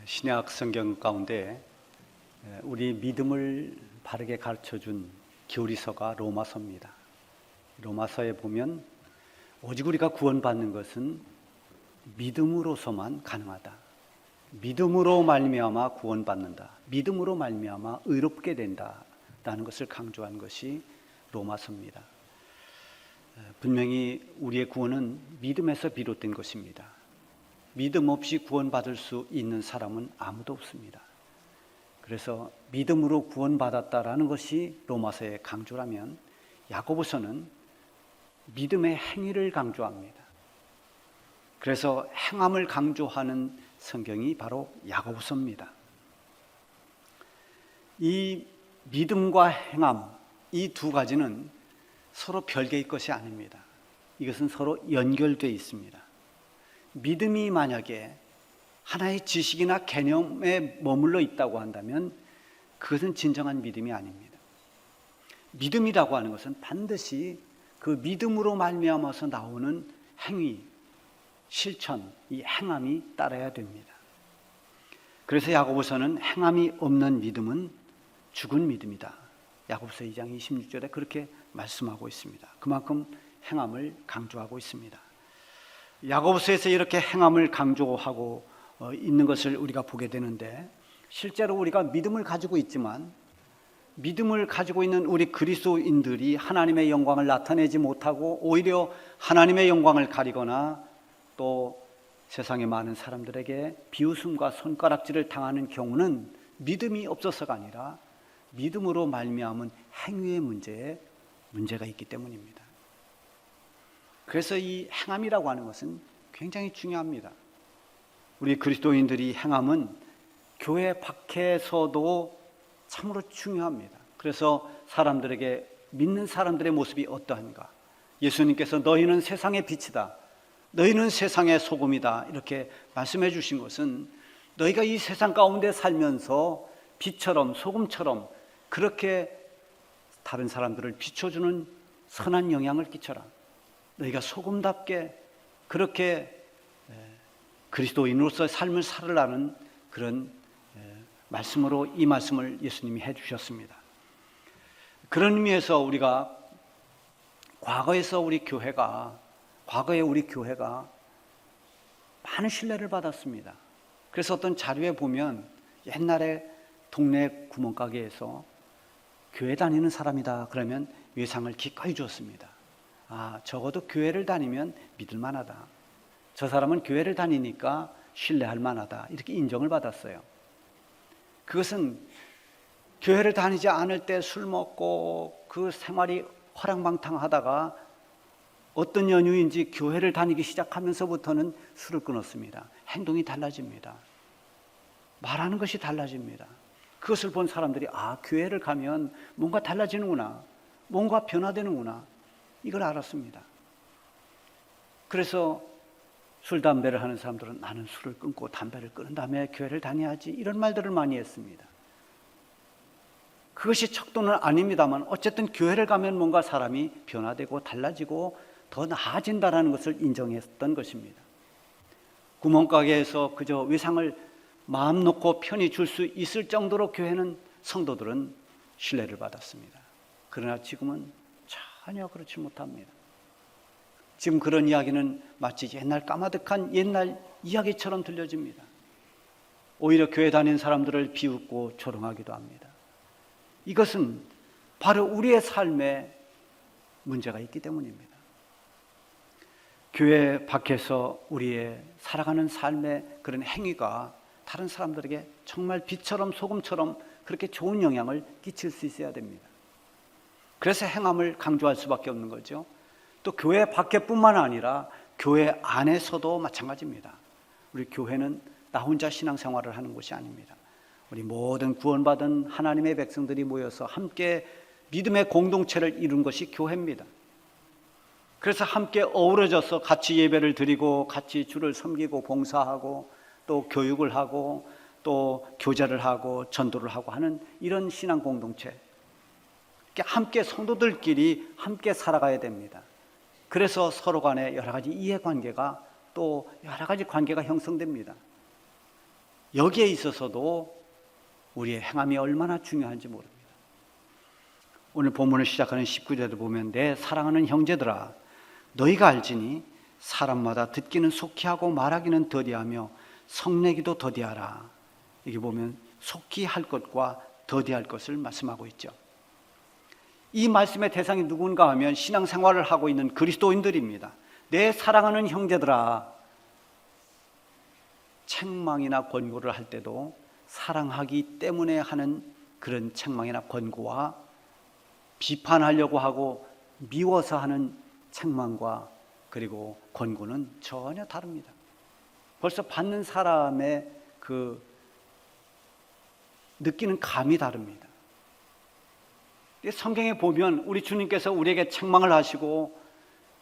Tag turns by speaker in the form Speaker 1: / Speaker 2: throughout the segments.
Speaker 1: 신약 성경 가운데 우리 믿음을 바르게 가르쳐준 교리서가 로마서입니다. 로마서에 보면 오직 우리가 구원받는 것은 믿음으로서만 가능하다. 믿음으로 말미암아 구원받는다. 믿음으로 말미암아 의롭게 된다라는 것을 강조한 것이 로마서입니다. 분명히 우리의 구원은 믿음에서 비롯된 것입니다. 믿음 없이 구원받을 수 있는 사람은 아무도 없습니다. 그래서 믿음으로 구원받았다라는 것이 로마서의 강조라면 야고보서는 믿음의 행위를 강조합니다. 그래서 행함을 강조하는 성경이 바로 야고보서입니다. 이 믿음과 행함, 이 두 가지는 서로 별개의 것이 아닙니다. 이것은 서로 연결되어 있습니다. 믿음이 만약에 하나의 지식이나 개념에 머물러 있다고 한다면 그것은 진정한 믿음이 아닙니다. 믿음이라고 하는 것은 반드시 그 믿음으로 말미암아서 나오는 행위, 실천, 이 행함이 따라야 됩니다. 그래서 야고보서는 행함이 없는 믿음은 죽은 믿음이다. 야고보서 2장 26절에 그렇게 말씀하고 있습니다. 그만큼 행함을 강조하고 있습니다. 야고보서에서 이렇게 행함을 강조하고 있는 것을 우리가 보게 되는데, 실제로 우리가 믿음을 가지고 있지만 믿음을 가지고 있는 우리 그리스도인들이 하나님의 영광을 나타내지 못하고 오히려 하나님의 영광을 가리거나 또 세상의 많은 사람들에게 비웃음과 손가락질을 당하는 경우는 믿음이 없어서가 아니라 믿음으로 말미암은 행위의 문제가 있기 때문입니다. 그래서 이 행함이라고 하는 것은 굉장히 중요합니다. 우리 그리스도인들이 행함은 교회 밖에서도 참으로 중요합니다. 그래서 사람들에게, 믿는 사람들의 모습이 어떠한가? 예수님께서 너희는 세상의 빛이다, 너희는 세상의 소금이다 이렇게 말씀해 주신 것은 너희가 이 세상 가운데 살면서 빛처럼 소금처럼 그렇게 다른 사람들을 비춰주는 선한 영향을 끼쳐라. 너희가 소금답게 그렇게 그리스도인으로서의 삶을 살으라는 그런 말씀으로 이 말씀을 예수님이 해주셨습니다. 그런 의미에서 우리가 과거에 우리 교회가 많은 신뢰를 받았습니다. 그래서 어떤 자료에 보면 옛날에 동네 구멍가게에서 교회 다니는 사람이다 그러면 외상을 기꺼이 줬습니다. 적어도 교회를 다니면 믿을 만하다, 저 사람은 교회를 다니니까 신뢰할 만하다, 이렇게 인정을 받았어요. 그것은 교회를 다니지 않을 때 술 먹고 그 생활이 허랑방탕하다가 어떤 연유인지 교회를 다니기 시작하면서부터는 술을 끊었습니다. 행동이 달라집니다. 말하는 것이 달라집니다. 그것을 본 사람들이 교회를 가면 뭔가 달라지는구나, 뭔가 변화되는구나, 이걸 알았습니다. 그래서 술, 담배를 하는 사람들은 나는 술을 끊고 담배를 끊은 다음에 교회를 다녀야지, 이런 말들을 많이 했습니다. 그것이 척도는 아닙니다만 어쨌든 교회를 가면 뭔가 사람이 변화되고 달라지고 더 나아진다는 것을 인정했던 것입니다. 구멍가게에서 그저 외상을 마음 놓고 편히 줄 수 있을 정도로 교회는, 성도들은 신뢰를 받았습니다. 그러나 지금은 전혀 그렇지 못합니다. 지금 그런 이야기는 마치 옛날 까마득한 옛날 이야기처럼 들려집니다. 오히려 교회 다니는 사람들을 비웃고 조롱하기도 합니다. 이것은 바로 우리의 삶에 문제가 있기 때문입니다. 교회 밖에서 우리의 살아가는 삶의 그런 행위가 다른 사람들에게 정말 빛처럼 소금처럼 그렇게 좋은 영향을 끼칠 수 있어야 됩니다. 그래서 행함을 강조할 수밖에 없는 거죠. 또 교회 밖에뿐만 아니라 교회 안에서도 마찬가지입니다. 우리 교회는 나 혼자 신앙생활을 하는 곳이 아닙니다. 우리 모든 구원받은 하나님의 백성들이 모여서 함께 믿음의 공동체를 이룬 것이 교회입니다. 그래서 함께 어우러져서 같이 예배를 드리고 같이 주를 섬기고 봉사하고 또 교육을 하고 또 교제를 하고 전도를 하고 하는 이런 신앙 공동체, 함께 성도들끼리 함께 살아가야 됩니다. 그래서 서로 간에 여러 가지 이해관계가 또 여러 가지 관계가 형성됩니다. 여기에 있어서도 우리의 행함이 얼마나 중요한지 모릅니다. 오늘 본문을 시작하는 19절을 보면 내 사랑하는 형제들아 너희가 알지니 사람마다 듣기는 속히 하고 말하기는 더디하며 성내기도 더디하라. 여기 보면 속히 할 것과 더디할 것을 말씀하고 있죠. 이 말씀의 대상이 누군가 하면 신앙생활을 하고 있는 그리스도인들입니다. 내 사랑하는 형제들아, 책망이나 권고를 할 때도 사랑하기 때문에 하는 그런 책망이나 권고와 비판하려고 하고 미워서 하는 책망과 그리고 권고는 전혀 다릅니다. 벌써 받는 사람의 그 느끼는 감이 다릅니다. 성경에 보면 우리 주님께서 우리에게 책망을 하시고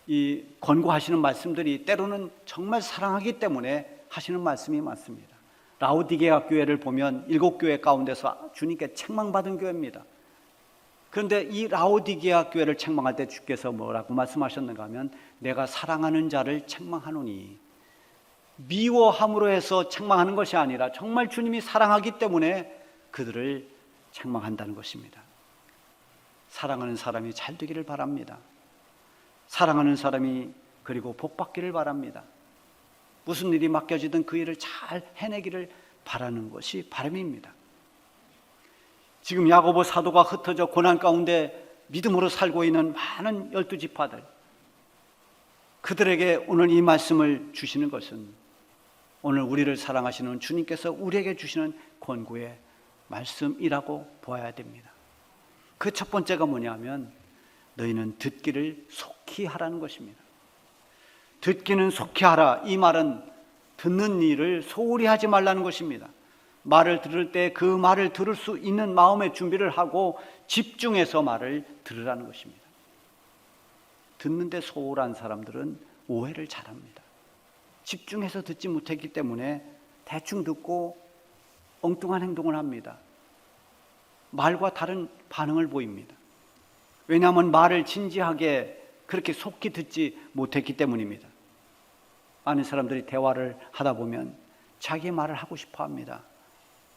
Speaker 1: 이 권고하시는 말씀들이 때로는 정말 사랑하기 때문에 하시는 말씀이 많습니다. 라오디게아 교회를 보면 7교회 가운데서 주님께 책망받은 교회입니다. 그런데 이 라오디게아 교회를 책망할 때 주께서 뭐라고 말씀하셨는가 하면 내가 사랑하는 자를 책망하노니, 미워함으로 해서 책망하는 것이 아니라 정말 주님이 사랑하기 때문에 그들을 책망한다는 것입니다. 사랑하는 사람이 잘 되기를 바랍니다. 사랑하는 사람이 그리고 복받기를 바랍니다. 무슨 일이 맡겨지든 그 일을 잘 해내기를 바라는 것이 바람입니다. 지금 야고보 사도가 흩어져 고난 가운데 믿음으로 살고 있는 많은 12지파들, 그들에게 오늘 이 말씀을 주시는 것은 오늘 우리를 사랑하시는 주님께서 우리에게 주시는 권고의 말씀이라고 보아야 됩니다. 그 첫 번째가 뭐냐면 너희는 듣기를 속히 하라는 것입니다. 듣기는 속히 하라. 이 말은 듣는 일을 소홀히 하지 말라는 것입니다. 말을 들을 때 그 말을 들을 수 있는 마음의 준비를 하고 집중해서 말을 들으라는 것입니다. 듣는데 소홀한 사람들은 오해를 잘합니다. 집중해서 듣지 못했기 때문에 대충 듣고 엉뚱한 행동을 합니다. 말과 다른 반응을 보입니다. 왜냐하면 말을 진지하게 그렇게 속히 듣지 못했기 때문입니다. 많은 사람들이 대화를 하다 보면 자기의 말을 하고 싶어 합니다.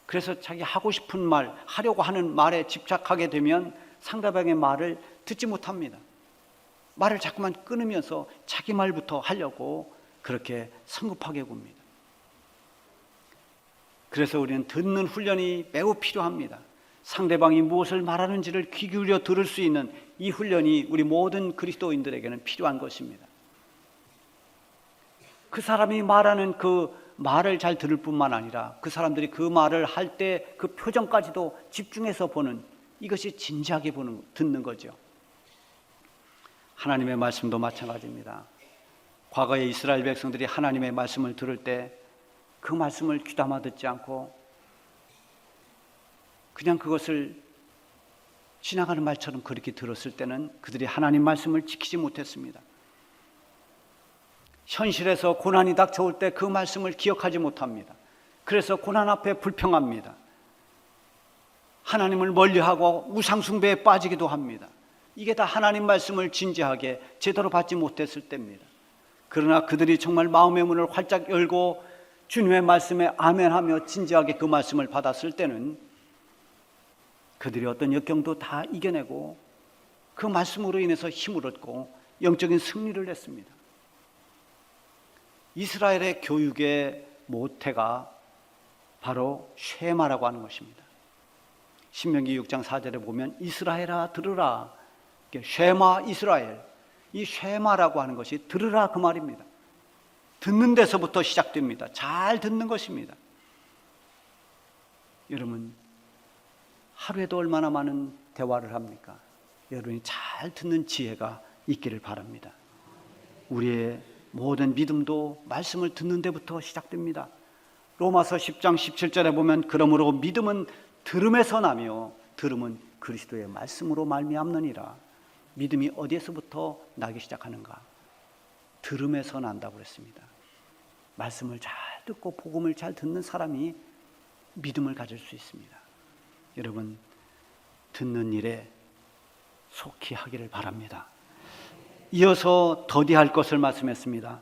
Speaker 1: 그래서 자기 하고 싶은 말, 하려고 하는 말에 집착하게 되면 상대방의 말을 듣지 못합니다. 말을 자꾸만 끊으면서 자기 말부터 하려고 그렇게 성급하게 굽니다. 그래서 우리는 듣는 훈련이 매우 필요합니다. 상대방이 무엇을 말하는지를 귀 기울여 들을 수 있는 이 훈련이 우리 모든 그리스도인들에게는 필요한 것입니다. 그 사람이 말하는 그 말을 잘 들을 뿐만 아니라 그 사람들이 그 말을 할 때 그 표정까지도 집중해서 보는, 이것이 진지하게 듣는 거죠. 하나님의 말씀도 마찬가지입니다. 과거에 이스라엘 백성들이 하나님의 말씀을 들을 때 그 말씀을 귀담아 듣지 않고 그냥 그것을 지나가는 말처럼 그렇게 들었을 때는 그들이 하나님 말씀을 지키지 못했습니다. 현실에서 고난이 닥쳐올 때 그 말씀을 기억하지 못합니다. 그래서 고난 앞에 불평합니다. 하나님을 멀리하고 우상숭배에 빠지기도 합니다. 이게 다 하나님 말씀을 진지하게 제대로 받지 못했을 때입니다. 그러나 그들이 정말 마음의 문을 활짝 열고 주님의 말씀에 아멘하며 진지하게 그 말씀을 받았을 때는 그들이 어떤 역경도 다 이겨내고 그 말씀으로 인해서 힘을 얻고 영적인 승리를 냈습니다. 이스라엘의 교육의 모태가 바로 쉐마라고 하는 것입니다. 신명기 6장 4절에 보면 이스라엘아 들으라, 쉐마 이스라엘, 이 쉐마라고 하는 것이 들으라 그 말입니다. 듣는 데서부터 시작됩니다. 잘 듣는 것입니다. 여러분, 하루에도 얼마나 많은 대화를 합니까? 여러분이 잘 듣는 지혜가 있기를 바랍니다. 우리의 모든 믿음도 말씀을 듣는 데부터 시작됩니다. 로마서 10장 17절에 보면 그러므로 믿음은 들음에서 나며 들음은 그리스도의 말씀으로 말미암느니라. 믿음이 어디에서부터 나기 시작하는가? 들음에서 난다고 그랬습니다. 말씀을 잘 듣고 복음을 잘 듣는 사람이 믿음을 가질 수 있습니다. 여러분, 듣는 일에 속히 하기를 바랍니다. 이어서 더디할 것을 말씀했습니다.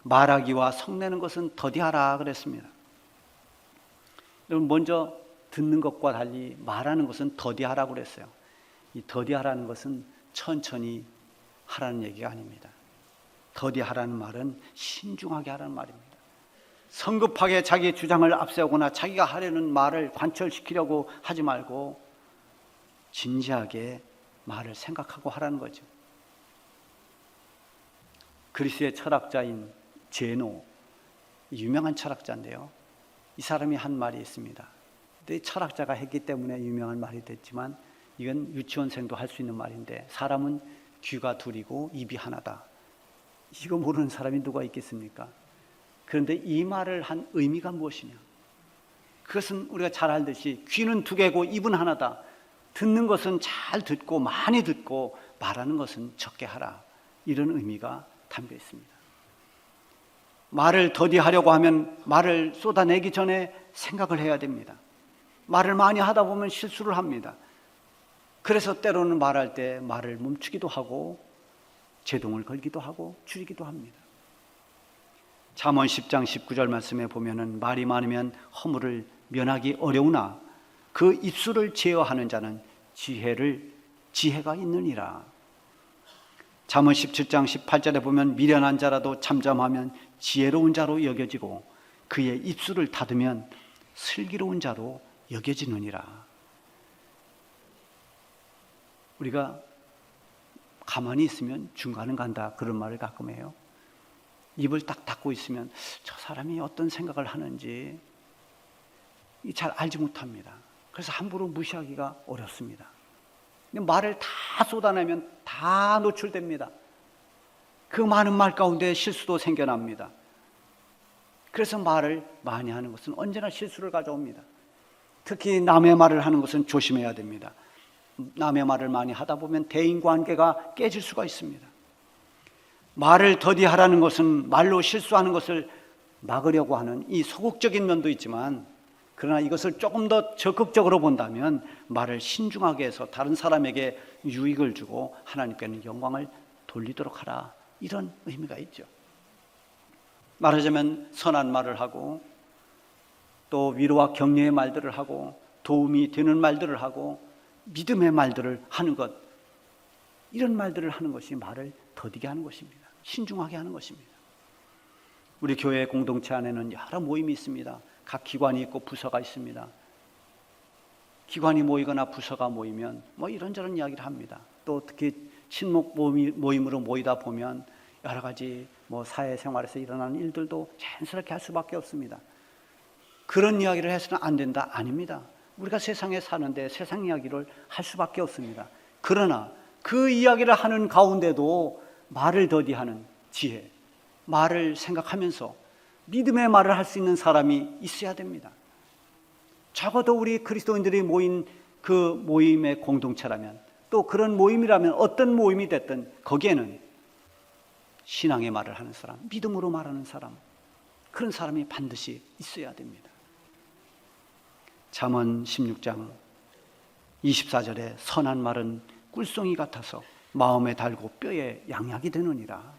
Speaker 1: 말하기와 성내는 것은 더디하라 그랬습니다. 먼저 듣는 것과 달리 말하는 것은 더디하라고 그랬어요. 이 더디하라는 것은 천천히 하라는 얘기가 아닙니다. 더디하라는 말은 신중하게 하라는 말입니다. 성급하게 자기의 주장을 앞세우거나 자기가 하려는 말을 관철시키려고 하지 말고 진지하게 말을 생각하고 하라는 거죠. 그리스의 철학자인 제노, 유명한 철학자인데요. 이 사람이 한 말이 있습니다. 근데 철학자가 했기 때문에 유명한 말이 됐지만 이건 유치원생도 할 수 있는 말인데, 사람은 귀가 둘이고 입이 하나다. 이거 모르는 사람이 누가 있겠습니까? 그런데 이 말을 한 의미가 무엇이냐? 그것은 우리가 잘 알듯이 귀는 두 개고 입은 하나다. 듣는 것은 잘 듣고 많이 듣고 말하는 것은 적게 하라. 이런 의미가 담겨 있습니다. 말을 더디하려고 하면 말을 쏟아내기 전에 생각을 해야 됩니다. 말을 많이 하다 보면 실수를 합니다. 그래서 때로는 말할 때 말을 멈추기도 하고 제동을 걸기도 하고 줄이기도 합니다. 잠언 10장 19절 말씀에 보면은 말이 많으면 허물을 면하기 어려우나 그 입술을 제어하는 자는 지혜가 있느니라. 잠언 17장 18절에 보면 미련한 자라도 잠잠하면 지혜로운 자로 여겨지고 그의 입술을 닫으면 슬기로운 자로 여겨지느니라. 우리가 가만히 있으면 중간은 간다, 그런 말을 가끔 해요. 입을 딱 닫고 있으면 저 사람이 어떤 생각을 하는지 잘 알지 못합니다. 그래서 함부로 무시하기가 어렵습니다. 근데 말을 다 쏟아내면 다 노출됩니다. 그 많은 말 가운데 실수도 생겨납니다. 그래서 말을 많이 하는 것은 언제나 실수를 가져옵니다. 특히 남의 말을 하는 것은 조심해야 됩니다. 남의 말을 많이 하다 보면 대인관계가 깨질 수가 있습니다. 말을 더디하라는 것은 말로 실수하는 것을 막으려고 하는 이 소극적인 면도 있지만, 그러나 이것을 조금 더 적극적으로 본다면 말을 신중하게 해서 다른 사람에게 유익을 주고 하나님께는 영광을 돌리도록 하라, 이런 의미가 있죠. 말하자면 선한 말을 하고 또 위로와 격려의 말들을 하고 도움이 되는 말들을 하고 믿음의 말들을 하는 것, 이런 말들을 하는 것이 말을 더디게 하는 것입니다. 신중하게 하는 것입니다. 우리 교회 공동체 안에는 여러 모임이 있습니다. 각 기관이 있고 부서가 있습니다. 기관이 모이거나 부서가 모이면 이런저런 이야기를 합니다. 또 특히 친목 모임으로 모이다 보면 여러 가지 사회생활에서 일어나는 일들도 자연스럽게 할 수밖에 없습니다. 그런 이야기를 해서는 안 된다? 아닙니다. 우리가 세상에 사는데 세상 이야기를 할 수밖에 없습니다. 그러나 그 이야기를 하는 가운데도 말을 더디하는 지혜, 말을 생각하면서 믿음의 말을 할 수 있는 사람이 있어야 됩니다. 적어도 우리 그리스도인들이 모인 그 모임의 공동체라면, 또 그런 모임이라면 어떤 모임이 됐든 거기에는 신앙의 말을 하는 사람, 믿음으로 말하는 사람, 그런 사람이 반드시 있어야 됩니다. 잠언 16장 24절에 선한 말은 꿀송이 같아서 마음에 달고 뼈에 양약이 되느니라.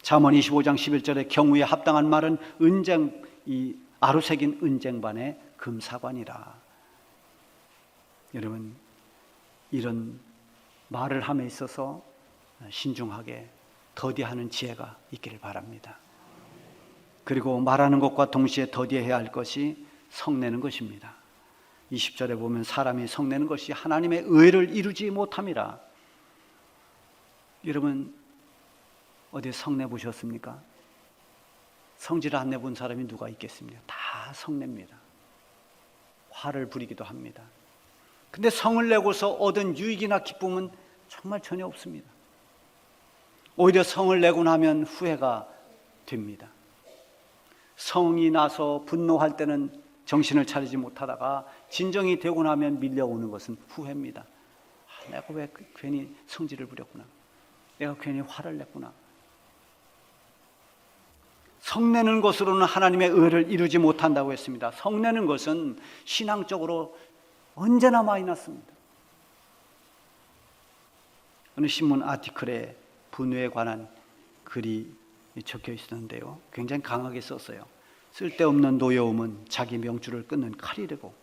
Speaker 1: 잠언 25장 11절에 경우에 합당한 말은 아로새긴 은쟁반의 금사관이라. 여러분, 이런 말을 함에 있어서 신중하게 더디하는 지혜가 있기를 바랍니다. 그리고 말하는 것과 동시에 더디해야 할 것이 성내는 것입니다. 20절에 보면 사람이 성내는 것이 하나님의 의를 이루지 못함이라. 여러분, 어디 성내 보셨습니까? 성질을 안 내본 사람이 누가 있겠습니까? 다 성냅니다. 화를 부리기도 합니다. 근데 성을 내고서 얻은 유익이나 기쁨은 정말 전혀 없습니다. 오히려 성을 내고 나면 후회가 됩니다. 성이 나서 분노할 때는 정신을 차리지 못하다가 진정이 되고 나면 밀려오는 것은 후회입니다. 내가 왜 괜히 성질을 부렸구나, 내가 괜히 화를 냈구나. 성내는 것으로는 하나님의 의를 이루지 못한다고 했습니다. 성내는 것은 신앙적으로 언제나 마이너스입니다. 어느 신문 아티클에 분노에 관한 글이 적혀 있었는데요, 굉장히 강하게 썼어요. 쓸데없는 노여움은 자기 명줄을 끊는 칼이 되고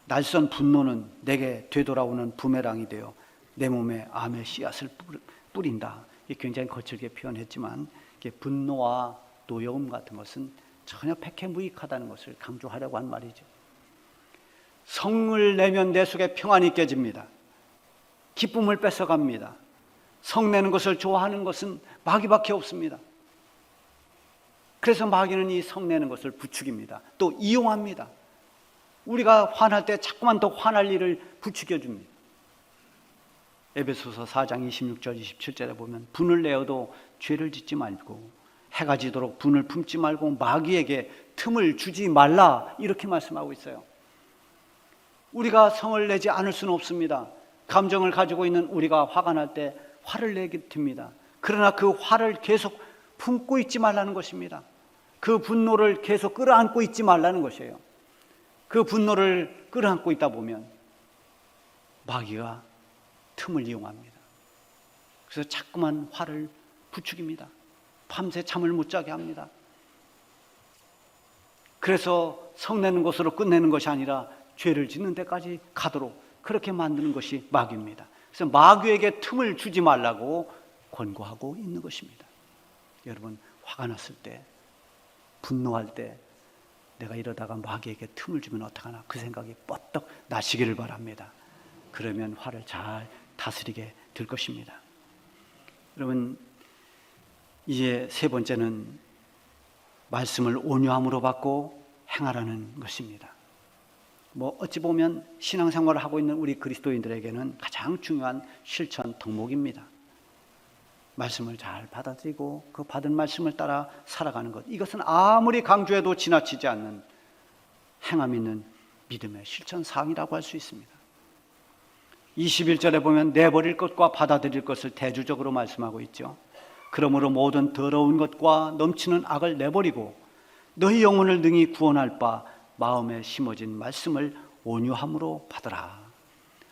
Speaker 1: 날선 분노는 내게 되돌아오는 부메랑이 되어 내 몸에 암의 씨앗을 뿌린다. 굉장히 거칠게 표현했지만 분노와 노여움 같은 것은 전혀 백해무익하다는 것을 강조하려고 한 말이죠. 성을 내면 내 속에 평안이 깨집니다. 기쁨을 뺏어갑니다. 성내는 것을 좋아하는 것은 마귀밖에 없습니다. 그래서 마귀는 이 성내는 것을 부추깁니다. 또 이용합니다. 우리가 화날 때 자꾸만 더 화날 일을 부추겨 줍니다. 에베소서 4장 26절 27절에 보면 분을 내어도 죄를 짓지 말고 해가 지도록 분을 품지 말고 마귀에게 틈을 주지 말라, 이렇게 말씀하고 있어요. 우리가 성을 내지 않을 수는 없습니다. 감정을 가지고 있는 우리가 화가 날 때 화를 내게 됩니다. 그러나 그 화를 계속 품고 있지 말라는 것입니다. 그 분노를 계속 끌어안고 있지 말라는 것이에요. 그 분노를 끌어안고 있다 보면 마귀가 틈을 이용합니다. 그래서 자꾸만 화를 부추깁니다. 밤새 잠을 못 자게 합니다. 그래서 성내는 것으로 끝내는 것이 아니라 죄를 짓는 데까지 가도록 그렇게 만드는 것이 마귀입니다. 그래서 마귀에게 틈을 주지 말라고 권고하고 있는 것입니다. 여러분, 화가 났을 때, 분노할 때 내가 이러다가 마귀에게 틈을 주면 어떡하나, 그 생각이 뻗떡 나시기를 바랍니다. 그러면 화를 잘 다스리게 될 것입니다. 여러분, 이제 세 번째는 말씀을 온유함으로 받고 행하라는 것입니다. 어찌 보면 신앙생활을 하고 있는 우리 그리스도인들에게는 가장 중요한 실천 덕목입니다. 말씀을 잘 받아들이고 그 받은 말씀을 따라 살아가는 것, 이것은 아무리 강조해도 지나치지 않는 행함 있는 믿음의 실천 사항이라고 할 수 있습니다. 21절에 보면 내버릴 것과 받아들일 것을 대조적으로 말씀하고 있죠. 그러므로 모든 더러운 것과 넘치는 악을 내버리고 너희 영혼을 능히 구원할 바 마음에 심어진 말씀을 온유함으로 받으라.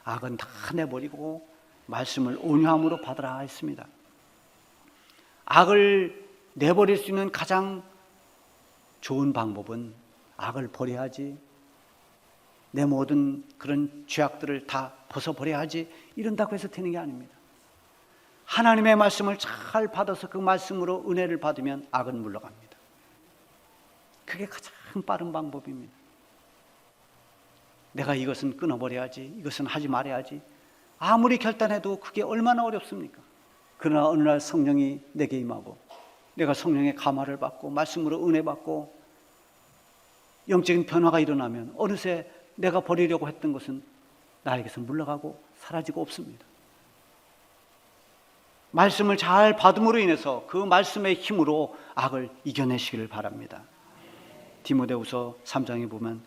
Speaker 1: 악은 다 내버리고 말씀을 온유함으로 받으라 했습니다. 악을 내버릴 수 있는 가장 좋은 방법은 악을 버려야지, 내 모든 그런 죄악들을 다 벗어버려야지 이런다고 해서 되는 게 아닙니다. 하나님의 말씀을 잘 받아서 그 말씀으로 은혜를 받으면 악은 물러갑니다. 그게 가장 빠른 방법입니다. 내가 이것은 끊어버려야지, 이것은 하지 말아야지, 아무리 결단해도 그게 얼마나 어렵습니까? 그러나 어느 날 성령이 내게 임하고 내가 성령의 감화를 받고 말씀으로 은혜 받고 영적인 변화가 일어나면 어느새 내가 버리려고 했던 것은 나에게서 물러가고 사라지고 없습니다. 말씀을 잘 받음으로 인해서 그 말씀의 힘으로 악을 이겨내시기를 바랍니다. 디모데후서 3장에 보면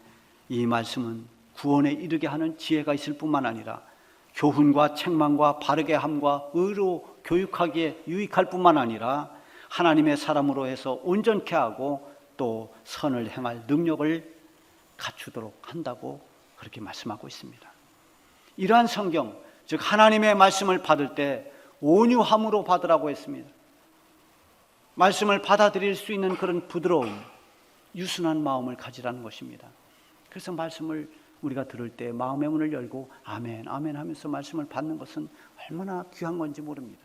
Speaker 1: 이 말씀은 구원에 이르게 하는 지혜가 있을 뿐만 아니라 교훈과 책망과 바르게 함과 의로 교육하기에 유익할 뿐만 아니라 하나님의 사람으로 해서 온전케 하고 또 선을 행할 능력을 갖추도록 한다고 그렇게 말씀하고 있습니다. 이러한 성경, 즉 하나님의 말씀을 받을 때 온유함으로 받으라고 했습니다. 말씀을 받아들일 수 있는 그런 부드러움, 유순한 마음을 가지라는 것입니다. 그래서 말씀을 우리가 들을 때 마음의 문을 열고 아멘, 아멘 하면서 말씀을 받는 것은 얼마나 귀한 건지 모릅니다.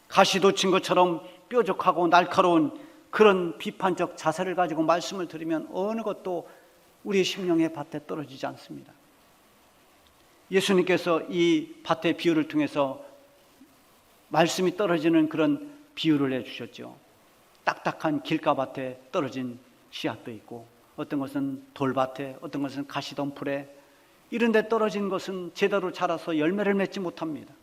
Speaker 1: 가시도 친 것처럼 뾰족하고 날카로운 그런 비판적 자세를 가지고 말씀을 들으면 어느 것도 우리의 심령의 밭에 떨어지지 않습니다. 예수님께서 이 밭의 비유를 통해서 말씀이 떨어지는 그런 비유를 해주셨죠. 딱딱한 길가밭에 떨어진 씨앗도 있고 어떤 것은 돌밭에, 어떤 것은 가시덤불에, 이런 데 떨어진 것은 제대로 자라서 열매를 맺지 못합니다.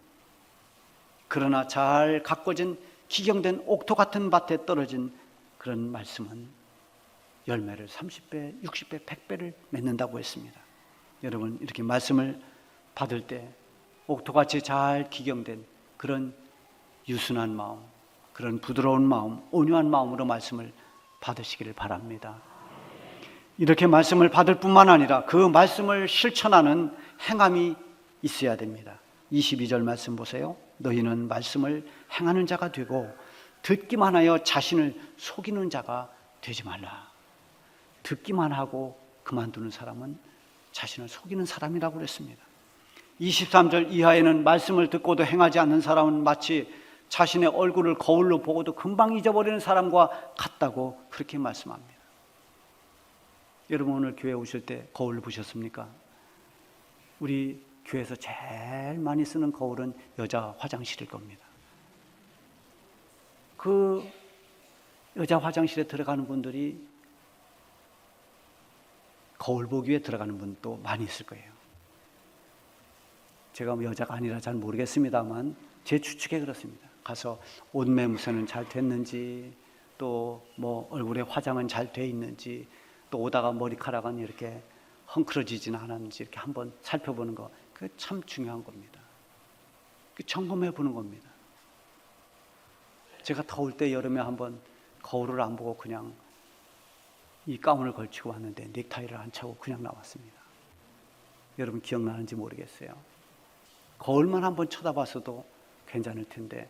Speaker 1: 그러나 잘 가꿔진 기경된 옥토 같은 밭에 떨어진 그런 말씀은 열매를 30배, 60배, 100배를 맺는다고 했습니다. 여러분, 이렇게 말씀을 받을 때 옥토같이 잘 기경된 그런 유순한 마음, 그런 부드러운 마음, 온유한 마음으로 말씀을 받으시기를 바랍니다. 이렇게 말씀을 받을 뿐만 아니라 그 말씀을 실천하는 행함이 있어야 됩니다. 22절 말씀 보세요. 너희는 말씀을 행하는 자가 되고 듣기만 하여 자신을 속이는 자가 되지 말라. 듣기만 하고 그만두는 사람은 자신을 속이는 사람이라고 그랬습니다. 23절 이하에는 말씀을 듣고도 행하지 않는 사람은 마치 자신의 얼굴을 거울로 보고도 금방 잊어버리는 사람과 같다고 그렇게 말씀합니다. 여러분 오늘 교회 오실 때 거울 보셨습니까? 우리 교회에서 제일 많이 쓰는 거울은 여자 화장실일 겁니다. 그 여자 화장실에 들어가는 분들이 거울 보기 위해 들어가는 분도 많이 있을 거예요. 제가 뭐 여자가 아니라 잘 모르겠습니다만 제 추측에 그렇습니다. 가서 옷 매무새는 잘 됐는지, 또 뭐 얼굴에 화장은 잘 돼 있는지, 또 오다가 머리카락은 이렇게 헝클어지지는 않았는지 이렇게 한번 살펴보는 거, 그게 참 중요한 겁니다. 점검해 보는 겁니다. 제가 더울 때 여름에 한번 거울을 안 보고 그냥 이 가운을 걸치고 왔는데 넥타이를 안 차고 그냥 나왔습니다. 여러분 기억나는지 모르겠어요. 거울만 한번 쳐다봤어도 괜찮을 텐데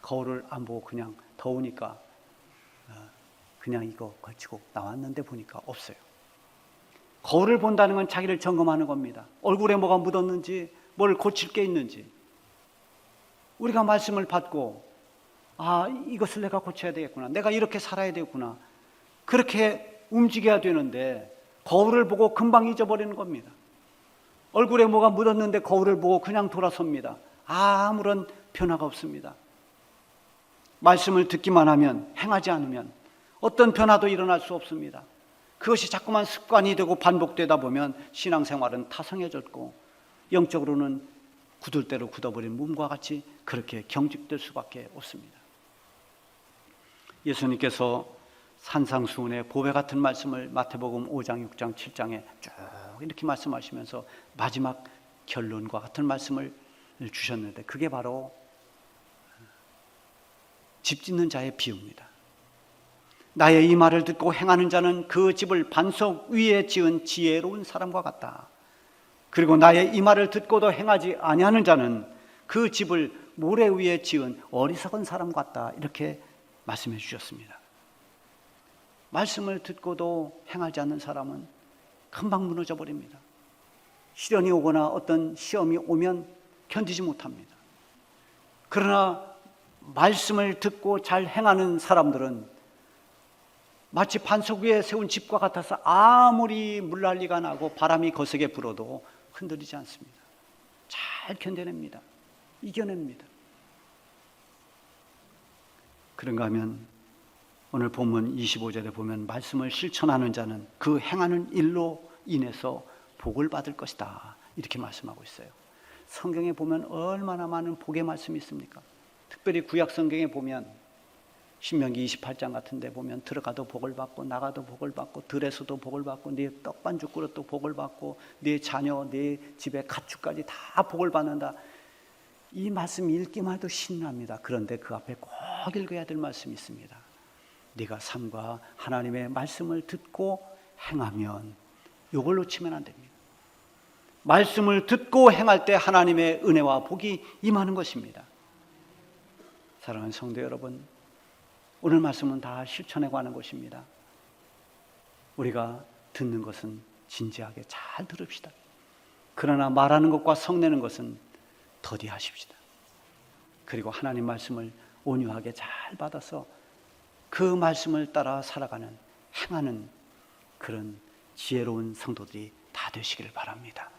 Speaker 1: 거울을 안 보고 그냥 더우니까 그냥 이거 걸치고 나왔는데 보니까 없어요. 거울을 본다는 건 자기를 점검하는 겁니다. 얼굴에 뭐가 묻었는지, 뭘 고칠 게 있는지. 우리가 말씀을 받고 이것을 내가 고쳐야 되겠구나, 내가 이렇게 살아야 되겠구나, 그렇게 움직여야 되는데 거울을 보고 금방 잊어버리는 겁니다. 얼굴에 뭐가 묻었는데 거울을 보고 그냥 돌아섭니다. 아무런 변화가 없습니다. 말씀을 듣기만 하면, 행하지 않으면 어떤 변화도 일어날 수 없습니다. 그것이 자꾸만 습관이 되고 반복되다 보면 신앙생활은 타성해졌고 영적으로는 굳을 대로 굳어버린 몸과 같이 그렇게 경직될 수밖에 없습니다. 예수님께서 산상수훈의 보배 같은 말씀을 마태복음 5장, 6장, 7장에 쭉 이렇게 말씀하시면서 마지막 결론과 같은 말씀을 주셨는데 그게 바로 집 짓는 자의 비유입니다. 나의 이 말을 듣고 행하는 자는 그 집을 반석 위에 지은 지혜로운 사람과 같다. 그리고 나의 이 말을 듣고도 행하지 아니하는 자는 그 집을 모래 위에 지은 어리석은 사람 같다. 이렇게 말씀해 주셨습니다. 말씀을 듣고도 행하지 않는 사람은 금방 무너져 버립니다. 시련이 오거나 어떤 시험이 오면 견디지 못합니다. 그러나 말씀을 듣고 잘 행하는 사람들은 마치 반석 위에 세운 집과 같아서 아무리 물난리가 나고 바람이 거세게 불어도 흔들리지 않습니다. 잘 견뎌냅니다. 이겨냅니다. 그런가 하면 오늘 본문 25절에 보면 말씀을 실천하는 자는 그 행하는 일로 인해서 복을 받을 것이다. 이렇게 말씀하고 있어요. 성경에 보면 얼마나 많은 복의 말씀이 있습니까? 특별히 구약 성경에 보면 신명기 28장 같은 데 보면 들어가도 복을 받고 나가도 복을 받고 들에서도 복을 받고 네 떡반죽 그릇도 복을 받고 네 자녀 네 집의 가축까지 다 복을 받는다. 이 말씀 읽기만 해도 신납니다. 그런데 그 앞에 꼭 읽어야 될 말씀이 있습니다. 네가 삶과 하나님의 말씀을 듣고 행하면 이걸 놓치면 안 됩니다. 말씀을 듣고 행할 때 하나님의 은혜와 복이 임하는 것입니다. 사랑하는 성도 여러분, 오늘 말씀은 다 실천에 관한 것입니다. 우리가 듣는 것은 진지하게 잘 들읍시다. 그러나 말하는 것과 성내는 것은 더디하십시다. 그리고 하나님 말씀을 온유하게 잘 받아서 그 말씀을 따라 살아가는, 행하는 그런 지혜로운 성도들이 다 되시기를 바랍니다.